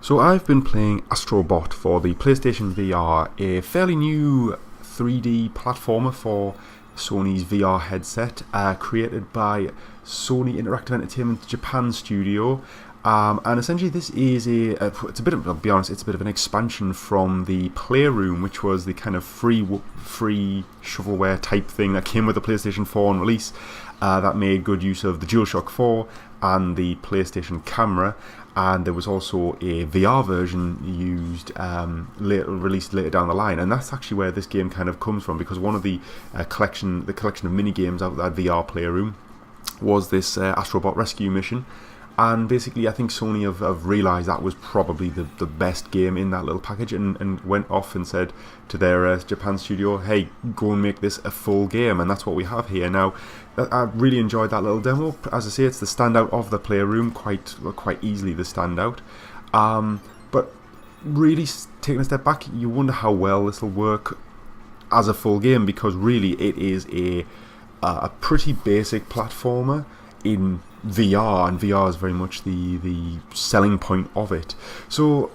So I've been playing Astrobot for the PlayStation VR, a fairly new 3D platformer for Sony's VR headset, created by Sony Interactive Entertainment Japan Studio. And essentially this is it's a bit of, I'll be honest, it's a bit of an expansion from the Playroom, which was the kind of free shovelware type thing that came with the PlayStation 4 on release, that made good use of the DualShock 4 and the PlayStation camera. And there was also a VR version used, released later down the line, and that's actually where this game kind of comes from, because one of the collection of mini games out of that VR Playroom was this Astrobot rescue mission. And basically I think Sony have realised that was probably the best game in that little package, and went off and said to their Japan studio, hey, go and make this a full game, and that's what we have here. Now, I really enjoyed that little demo. As I say, it's the standout of the Playroom, quite easily the standout. But really, taking a step back, you wonder how well this will work as a full game, because really it is a pretty basic platformer in VR, and VR is very much the selling point of it. So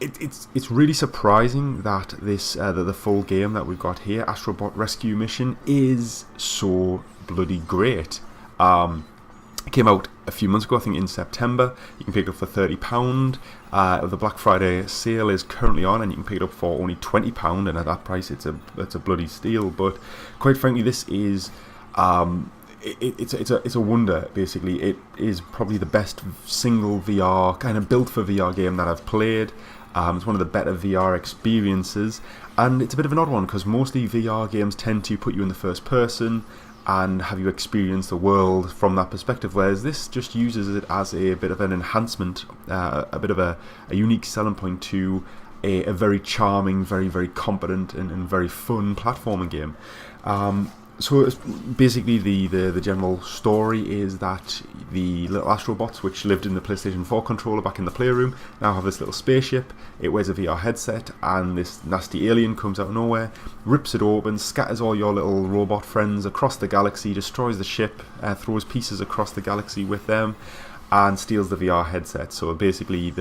it's really surprising that that the full game that we've got here, Astrobot Rescue Mission, is so bloody great. It came out a few months ago, I think in September. You can pick it up for £30. The Black Friday sale is currently on, and you can pick it up for only £20, and at that price it's a bloody steal. But quite frankly, this is it's a wonder. Basically, it is probably the best single VR, kind of built for VR game that I've played. It's one of the better VR experiences, and it's a bit of an odd one because mostly VR games tend to put you in the first person and have you experience the world from that perspective, whereas this just uses it as a bit of an enhancement, a bit of a unique selling point to a very charming, very competent and very fun platforming game. So it's basically the general story is that the little Astrobots, which lived in the PlayStation 4 controller back in the Playroom, now have this little spaceship. It wears a VR headset, and this nasty alien comes out of nowhere, rips it open, scatters all your little robot friends across the galaxy, destroys the ship, throws pieces across the galaxy with them, and steals the VR headset. So basically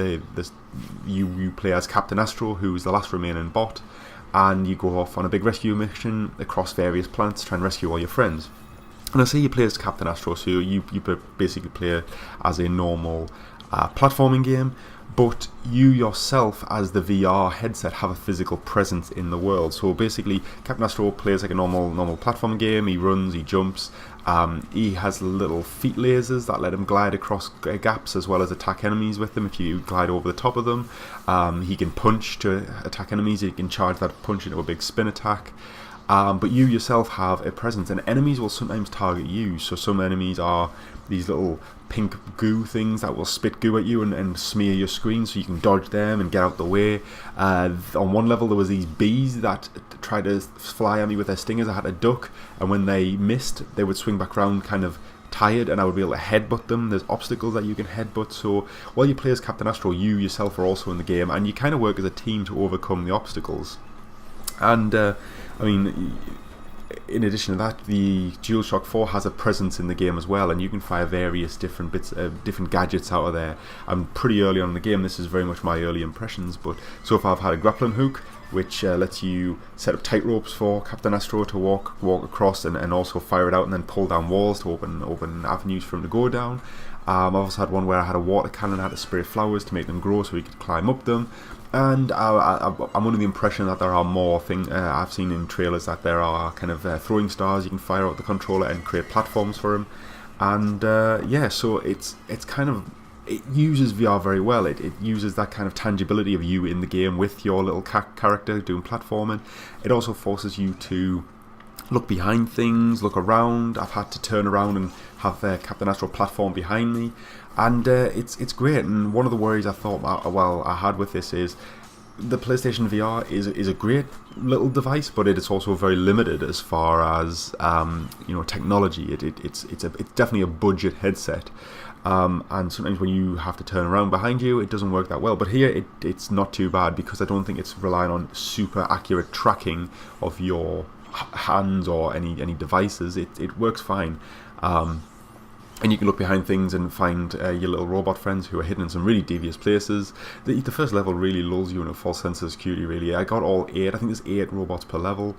you play as Captain Astro, who's the last remaining bot, and you go off on a big rescue mission across various planets to try and rescue all your friends. And I say you play as Captain Astro, so you basically play as a normal platforming game, but you yourself as the VR headset have a physical presence in the world. So basically Captain Astro plays like a normal platforming game. He runs, he jumps, he has little feet lasers that let him glide across gaps as well as attack enemies with them if you glide over the top of them. He can punch to attack enemies, he can charge that punch into a big spin attack. But you yourself have a presence, and enemies will sometimes target you. So some enemies are these little pink goo things that will spit goo at you and smear your screen, so you can dodge them and get out the way. On one level there was these bees that tried to fly at me with their stingers. I had to duck, and when they missed they would swing back around kind of tired, and I would be able to headbutt them. There's obstacles that you can headbutt, so while you play as Captain Astro, you yourself are also in the game, and you kind of work as a team to overcome the obstacles. And I mean, in addition to that, the DualShock 4 has a presence in the game as well, and you can fire various different different gadgets out of there. I'm pretty early on in the game. This is very much my early impressions, but so far I've had a grappling hook, which lets you set up tight ropes for Captain Astro to walk across, and also fire it out and then pull down walls to open avenues for him to go down. I've also had one where I had a water cannon. I had to spray flowers to make them grow so he could climb up them. And I'm under the impression that there are more things. I've seen in trailers that there are kind of throwing stars you can fire out the controller and create platforms for him. And yeah, so it's kind of, it uses VR very well. It uses that kind of tangibility of you in the game with your little character doing platforming. It also forces you to look behind things, look around. I've had to turn around and have Captain Astro platform behind me, and it's great. And one of the worries I thought I had with this is the PlayStation VR is a great little device, but it's also very limited as far as technology. It's definitely a budget headset, and sometimes when you have to turn around behind you, it doesn't work that well. But here it's not too bad, because I don't think it's relying on super accurate tracking of your hands or any devices. It works fine. And you can look behind things and find your little robot friends who are hidden in some really devious places. The first level really lulls you in a false sense of security, really. I got all 8, I think there's 8 robots per level,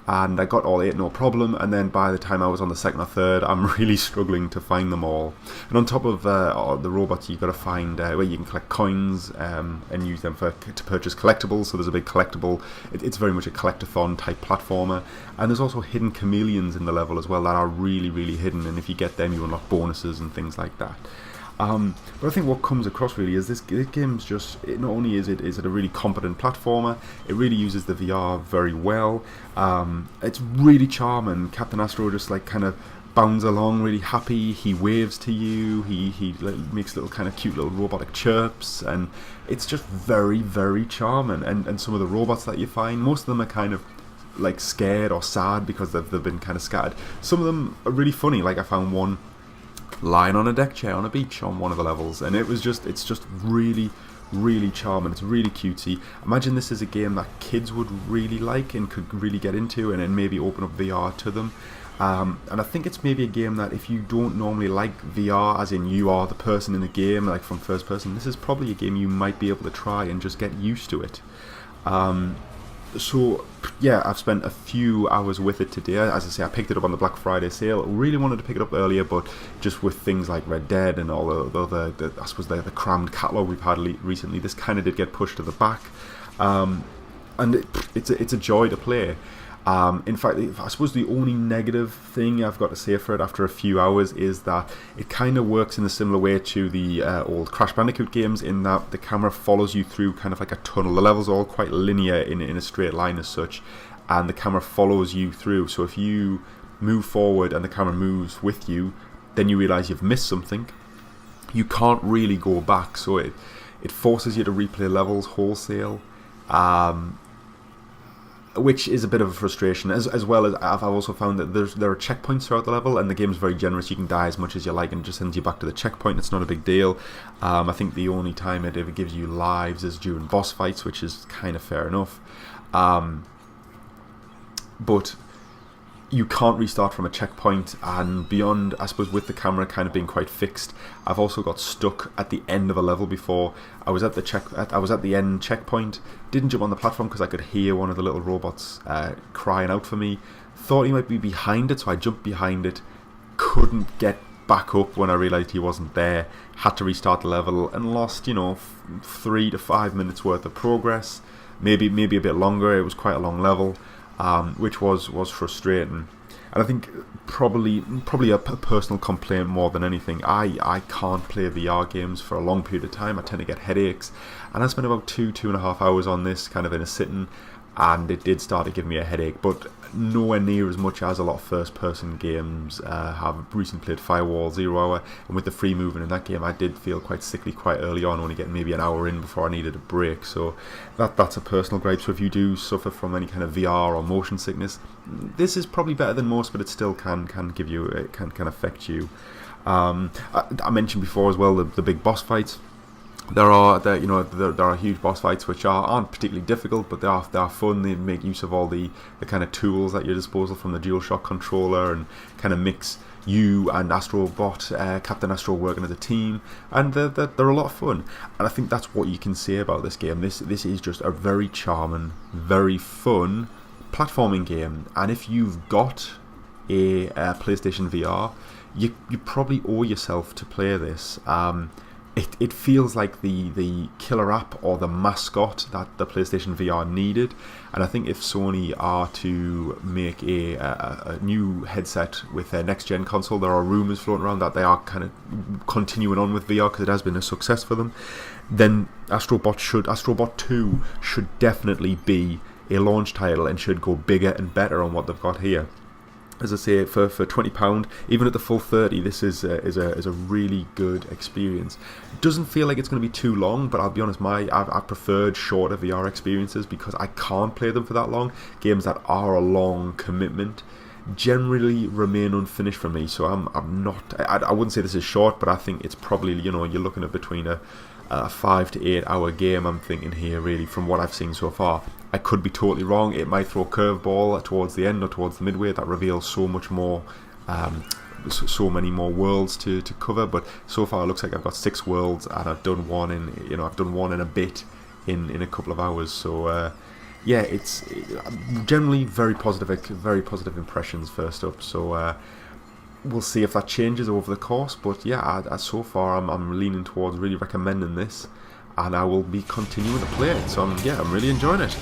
and I got all 8 no problem, and then by the time I was on the second or third, I'm really struggling to find them all. And on top of the robots, you've got to find where you can collect coins and use them to purchase collectibles. So there's a big collectible. It's very much a collectathon type platformer, and there's also hidden chameleons in the level as well that are really, really hidden, and if you get them, you unlock bonuses and things like that. But I think what comes across really is this game's just, not only is it a really competent platformer, it really uses the VR very well. It's really charming. Captain Astro just like kind of bounds along really happy. He waves to you. He makes little kind of cute little robotic chirps, and it's just very, very charming. And some of the robots that you find, most of them are kind of like scared or sad because they've been kind of scattered. Some of them are really funny. Like I found one lying on a deck chair on a beach on one of the levels, and it's just really, really charming. It's really cutesy. Imagine this is a game that kids would really like and could really get into, and then maybe open up VR to them. And I think it's maybe a game that if you don't normally like VR, as in you are the person in the game, like from first person, this is probably a game you might be able to try and just get used to it. So yeah, I've spent a few hours with it today. As I say, I picked it up on the Black Friday sale. Really wanted to pick it up earlier, but just with things like Red Dead and all the other, I suppose the crammed catalogue we've had recently, this kind of did get pushed to the back. And it's a joy to play. In fact, I suppose the only negative thing I've got to say for it after a few hours is that it kind of works in a similar way to the old Crash Bandicoot games, in that the camera follows you through kind of like a tunnel. The levels are all quite linear in a straight line as such, and the camera follows you through. So if you move forward and the camera moves with you, then you realise you've missed something. You can't really go back, so it forces you to replay levels wholesale. Which is a bit of a frustration, as well as I've also found that there are checkpoints throughout the level, and the game's very generous. You can die as much as you like and it just sends you back to the checkpoint. It's not a big deal. I think the only time it ever gives you lives is during boss fights, which is kind of fair enough. But you can't restart from a checkpoint, and beyond, I suppose, with the camera kind of being quite fixed, I've also got stuck at the end of a level before. I was at the end checkpoint, didn't jump on the platform because I could hear one of the little robots crying out for me. Thought he might be behind it, so I jumped behind it. Couldn't get back up when I realised he wasn't there. Had to restart the level and lost, 3 to 5 minutes worth of progress. Maybe a bit longer. It was quite a long level. Which was frustrating, and I think probably a personal complaint more than anything. I can't play VR games for a long period of time. I tend to get headaches, and I spent about 2.5 hours on this kind of in a sitting, and it did start to give me a headache, but nowhere near as much as a lot of first-person games have. Recently played Firewall Zero Hour, and with the free movement in that game, I did feel quite sickly quite early on, only getting maybe an hour in before I needed a break. So that's a personal gripe. So if you do suffer from any kind of VR or motion sickness, this is probably better than most, but it still can give you, it can affect you. I mentioned before as well the big boss fights. There are huge boss fights which aren't particularly difficult, but they are fun. They make use of all the kind of tools at your disposal from the DualShock controller, and kind of mix you and Astrobot, Captain Astro, working as a team, and they're a lot of fun. And I think that's what you can say about this game. This is just a very charming, very fun platforming game. And if you've got a PlayStation VR, you probably owe yourself to play this. It feels like the killer app or the mascot that the PlayStation VR needed, and I think if Sony are to make a new headset with their next gen console, there are rumours floating around that they are kind of continuing on with VR because it has been a success for them, then Astrobot 2 should definitely be a launch title and should go bigger and better on what they've got here. As I say, for £20, even at the full 30, this is a really good experience. It doesn't feel like it's going to be too long, but I'll be honest, I've preferred shorter VR experiences because I can't play them for that long. Games that are a long commitment generally remain unfinished for me, so I'm not. I wouldn't say this is short, but I think it's probably, you're looking at between a 5 to 8 hour game, I'm thinking here, really, from what I've seen so far. I could be totally wrong. It might throw a curveball towards the end or towards the midway that reveals so much more so many more worlds to cover, but so far it looks like I've got 6 worlds, and I've done one in a bit in a couple of hours. So yeah, it's generally very positive impressions first up. So we'll see if that changes over the course, but yeah, so far I'm leaning towards really recommending this, and I will be continuing to play it. So I'm really enjoying it.